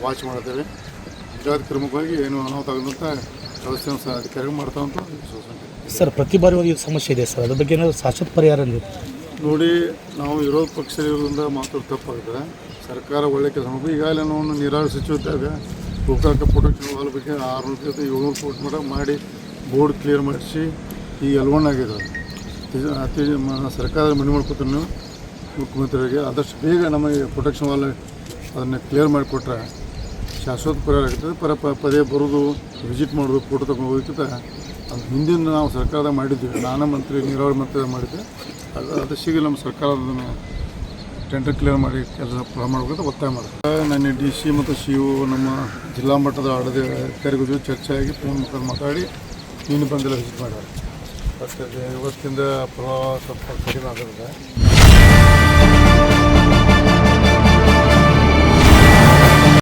Watch ಮಾಡ್ತೇವೆ. ಮುಂಜಾಗ್ರತಾ ಕ್ರಮವಾಗಿ ಏನು ಅನಾಹುತ ಆಗದಂಥ ವ್ಯವಸ್ಥೆಯನ್ನು ಸಹ ಅಧಿಕಾರಿಗಳು ಮಾಡ್ತಾವಂತ ವಿಶ್ವಾಸ. ಸರ್, ಪ್ರತಿ ಬಾರಿ ಒಂದು ಸಮಸ್ಯೆ ಇದೆ ಸರ್, ಅದ್ರ ಬಗ್ಗೆ ಏನಾದರೂ ಶಾಶ್ವತ ಪರಿಹಾರ ನೋಡಿ. ನಾವು ವಿರೋಧ ಪಕ್ಷದಿಂದ ಮಾತ್ರ ತಪ್ಪಾಗುತ್ತೆ. ಸರ್ಕಾರ ಒಳ್ಳೆ ಕೆಲಸ ಮಾಡಬೇಕು. ಈಗಾಗಲೇ ನಾವು ನೀರಾವರಿ ಸಚಿವದಾಗ ಗೋಕಾಕ ಪ್ರೊಟೆಕ್ಷನ್ ವಾಲ್ ಬಗ್ಗೆ 600-700 ಕೋಟಿ ಮಟ್ಟ ಮಾಡಿ ಬೋರ್ಡ್ ಕ್ಲಿಯರ್ ಮಾಡಿಸಿ ಈ ಎಲ್ವಣ್ಣಾಗಿದೆ. ಅತಿ ಸರ್ಕಾರದ ಮನೆ ಮಾಡ್ಕೊತಾರೆ ನೀವು ಮುಖ್ಯಮಂತ್ರಿಯವರಿಗೆ ಆದಷ್ಟು ಬೇಗ ನಮಗೆ ಪ್ರೊಟೆಕ್ಷನ್ ವಾಲ್ ಅದನ್ನು ಕ್ಲಿಯರ್ ಮಾಡಿಕೊಟ್ರೆ ಶಾಶ್ವತ ಪರಿಹಾರ ಆಗ್ತದೆ. ಪದೇ ಬರೋದು, ವಿಸಿಟ್ ಮಾಡೋದು, ಫೋಟೋ ತೊಗೊಂಡು ಹೋಗ್ತದೆ. ಅದು ಹಿಂದಿನ ನಾವು ಸರ್ಕಾರದಾಗ ಮಾಡಿದ್ವಿ. ನಾನು ಮಂತ್ರಿ ನೀರಾವರಿ ಮಂತ್ರಿ ಮಾಡಿದ್ದೆ. ಅದು ಶೀಘ್ರ ನಮ್ಮ ಸರ್ಕಾರ ಅದನ್ನು ಟೆಂಡರ್ ಕ್ಲಿಯರ್ ಮಾಡಿ ಕೆಲಸ ಪ್ರಾರಂಭ ಮಾಡಬೇಕಂತ ಒತ್ತಾಯ ಮಾಡ್ತಾರೆ. ನನ್ನ DC ಮತ್ತು CO ನಮ್ಮ ಜಿಲ್ಲಾ ಮಟ್ಟದ ಅಧಿಕಾರಿಗಳ ಜೊತೆ ಚರ್ಚೆ ಆಗಿ ಫೋನ್ ಮುಖಾಂತರ ಮಾತಾಡಿ ನೀನು ಬಂದೆಲ್ಲ ವಿಸಿಟ್ ಮಾಡ್ಯಾರ. ಮತ್ತು ಇವತ್ತಿಂದ ಪ್ರವಾಹ ಸ್ವಲ್ಪ ಕಡಿಮೆ ಆಗುತ್ತೆ.